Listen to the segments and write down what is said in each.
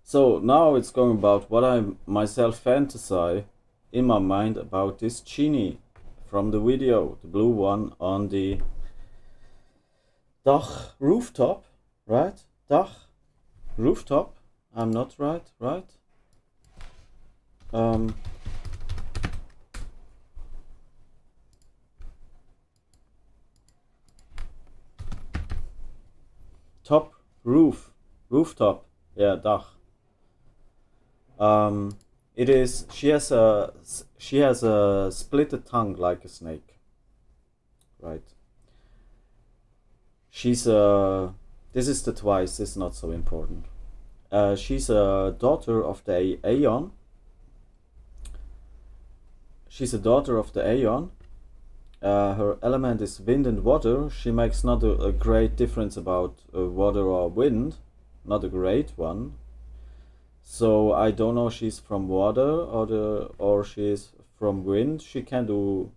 So now it's going about what I myself fantasize in my mind about this genie from the video, the blue one on the Dach rooftop, right? Dach rooftop. I'm not right, right? Um, top rooftop. Yeah, Dach. It is. She has a split tongue like a snake, right? She's a. This is the twice. This is not so important. She's a daughter of the Aeon. She's a daughter of the Aeon. Her element is wind and water. She makes not a great difference about water or wind, not a great one. So I don't know she's from water or she's from wind. She can do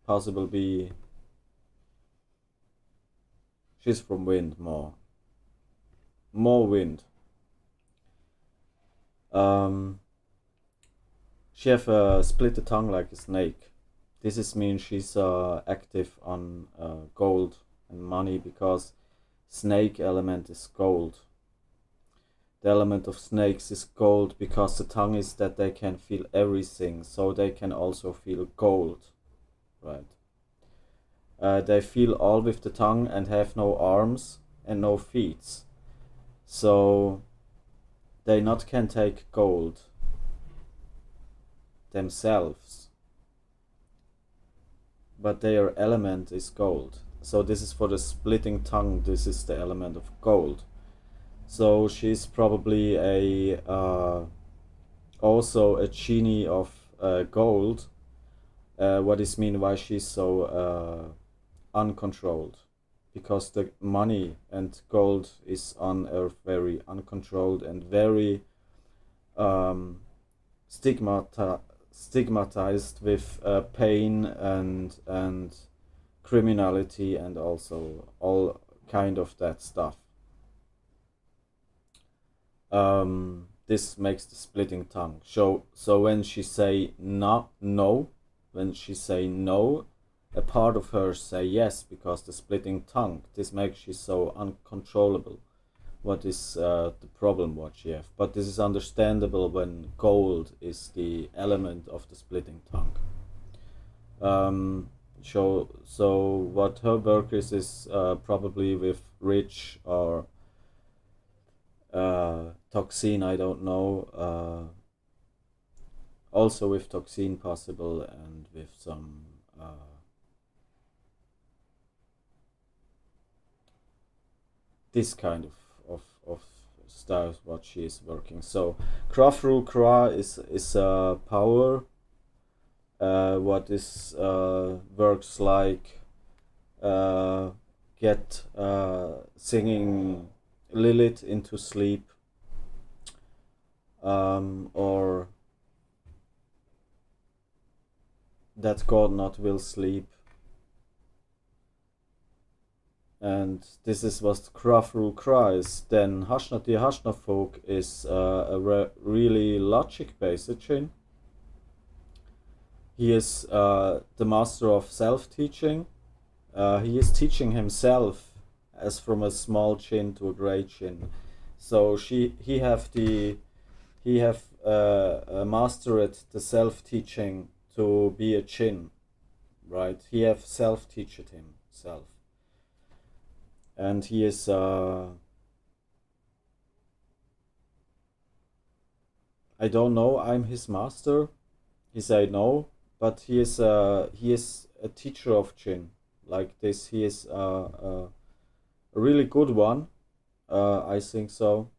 possible be she's from wind more wind. Um, she have a split the tongue like a snake. This is mean she's active on gold and money because snake element is gold. The element of snakes is gold because the tongue is that they can feel everything, so they can also feel gold, right? They feel all with the tongue and have no arms and no feet, so they not can take gold themselves, but their element is gold. So this is for the splitting tongue. This is the element of gold. So she's probably a also a genie of gold. What is mean why she's so uncontrolled? Because the money and gold is on earth very uncontrolled and very um, stigmatized with pain and criminality and also all kind of that stuff. This makes the splitting tongue. So when she say no, when she say no, a part of her say yes because the splitting tongue. This makes she so uncontrollable. What is the problem what she have? But this is understandable when gold is the element of the splitting tongue. So what her work is probably with rich or toxin, I don't know. Also with toxin possible and with some this kind of styles what she is working. So Krafru Kra is a power what is works like uh, get singing Lilith into sleep, or that God not will sleep. And this is what Krafru cries. Then Hashnati Hashnafok is really logic based chin. He is the master of self teaching. He is teaching himself as from a small chin to a great chin. So he have mastered the self teaching to be a chin, right? He have self teached himself, and he is I don't know. I'm his master. He say no, but he is a teacher of chin like this. He is a really good one. I think so.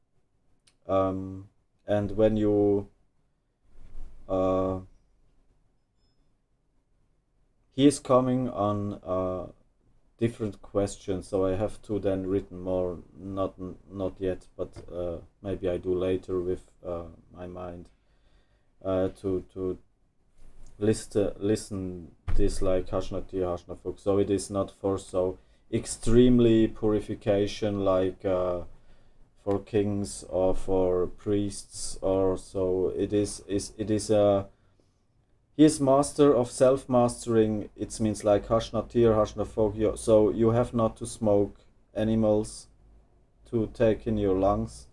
And when you uh, he is coming on different questions, so I have to then written more. Not yet, but maybe I do later with my mind to listen this like Hashnati Hashnafuk. So it is not for so extremely purification like for kings or for priests or so. It is a he is master of self-mastering. It means like Hashnatir, Hashnafog. So you have not to smoke animals to take in your lungs,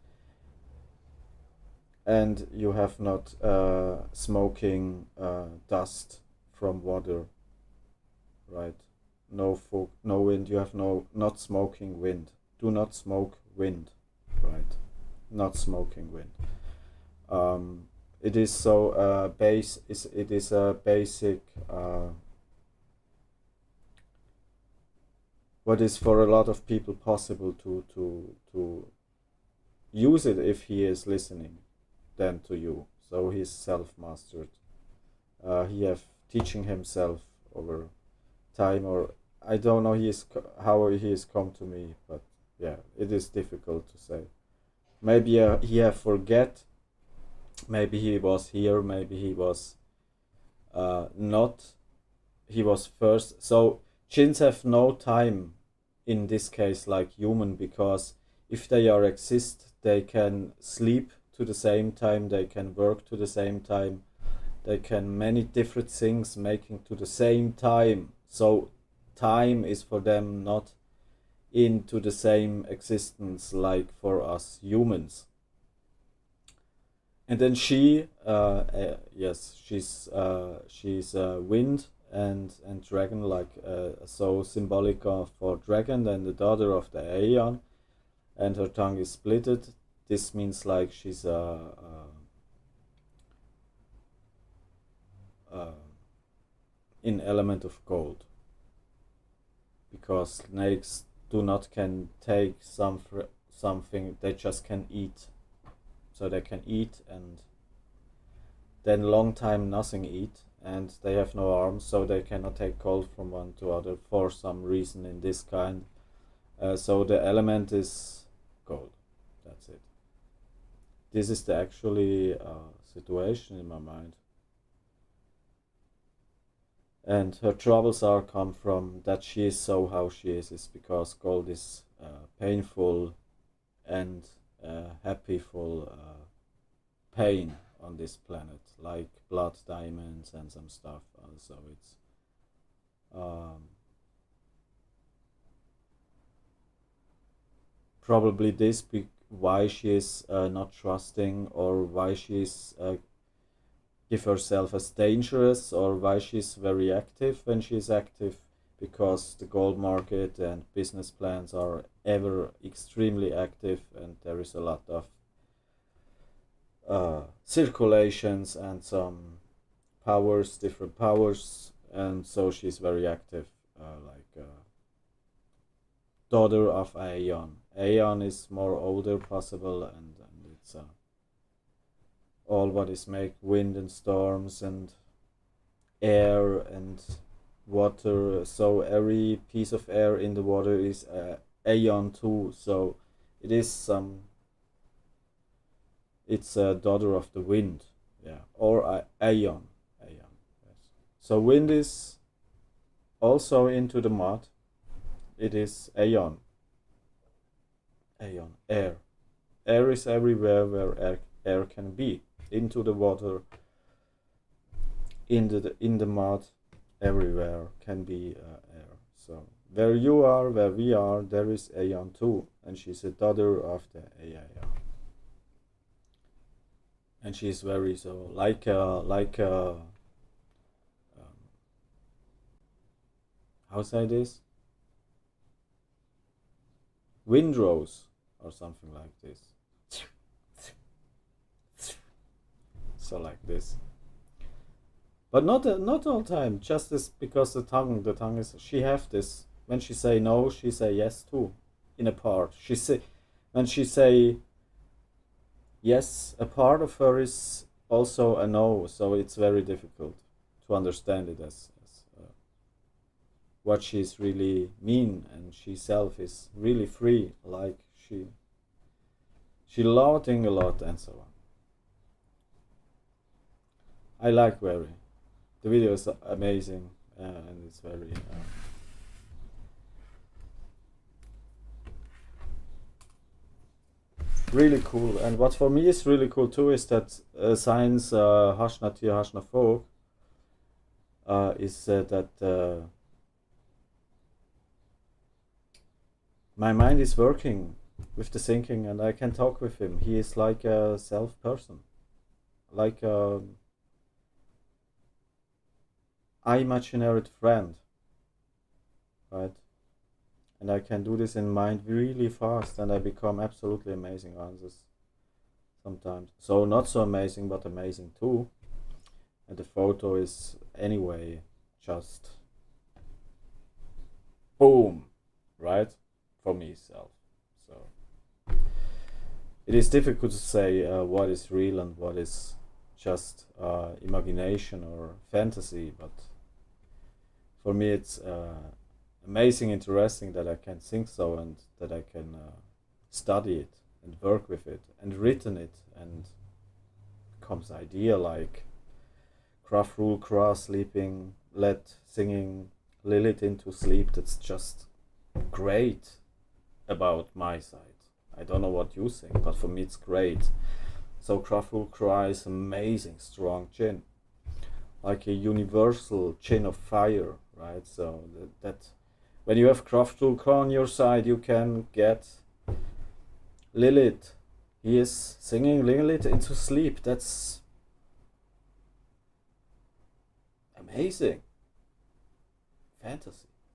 and you have not smoking dust from water, right? No fog, no wind. You have not smoking wind. Do not smoke wind, right? Not smoking wind. It is so it is a basic what is for a lot of people possible to use it if he is listening then to you. So he's self-mastered. He have teaching himself over time, or I don't know how he has come to me, but yeah, it is difficult to say. Maybe he have forget. Maybe he was here. Maybe he was not. He was first. So jinns have no time in this case like human, because if they are exist, they can sleep to the same time. They can work to the same time. They can many different things making to the same time. So time is for them not into the same existence like for us humans. And then yes, she's wind and dragon, like so symbolic for dragon, and the daughter of the Aeon, and her tongue is splitted. This means like she's in element of gold, because snakes do not can take something, they just can eat. So they can eat and then long time nothing eat, and they have no arms, so they cannot take gold from one to other for some reason in this kind. So the element is gold. That's it. This is the actually situation in my mind. And her troubles are come from that she is so how she is because gold is painful and happyful pain on this planet, like blood diamonds and some stuff. So it's probably this why she is not trusting, or why she is give herself as dangerous, or why she's very active when she's active, because the gold market and business plans are ever extremely active, and there is a lot of circulations and some powers, different powers, and so she's very active, like daughter of Aeon. Aeon is more older possible, and it's all what is make wind and storms and air and water. So every piece of air in the water is Aeon too. So it is it's a daughter of the wind, yeah, or Aeon. Aeon. Yes. So wind is also into the mud. It is Aeon. Aeon. Air. Air is everywhere where air can be. Into the water, in the mud, everywhere can be air. So where you are, where we are, there is Aeon too, and she's a daughter of the Aeon. And she's very so like how say this, windrose or something like this. So like this, but not all time. Just this, because the tongue is, she have this. When she say no, she say yes too. In a part, she say when she say yes, a part of her is also a no. So it's very difficult to understand it as what she's really mean, and she self is really free. Like she lauding a lot and so on. I like very. The video is amazing, and it's very. really cool. And what for me is really cool too is that science, Hash Natur, Hash na Folk, is that my mind is working with the thinking, and I can talk with him. He is like a self person, like a imaginary friend, right? And I can do this in mind really fast, and I become absolutely amazing answers sometimes. So not so amazing, but amazing too. And the photo is anyway just boom, right? For myself. So it is difficult to say what is real and what is just imagination or fantasy, but for me it's amazing, interesting that I can think so, and that I can study it and work with it and written it, and becomes idea like craft rule crass sleeping, let singing Lilith into sleep. That's just great about my side. I don't know what you think, but for me it's great. So craft rule cry is amazing, strong gin, like a universal gin of fire, right? So that when you have craft rule cry on your side, you can get Lilith. He is singing Lilith into sleep. That's amazing. Fantasy.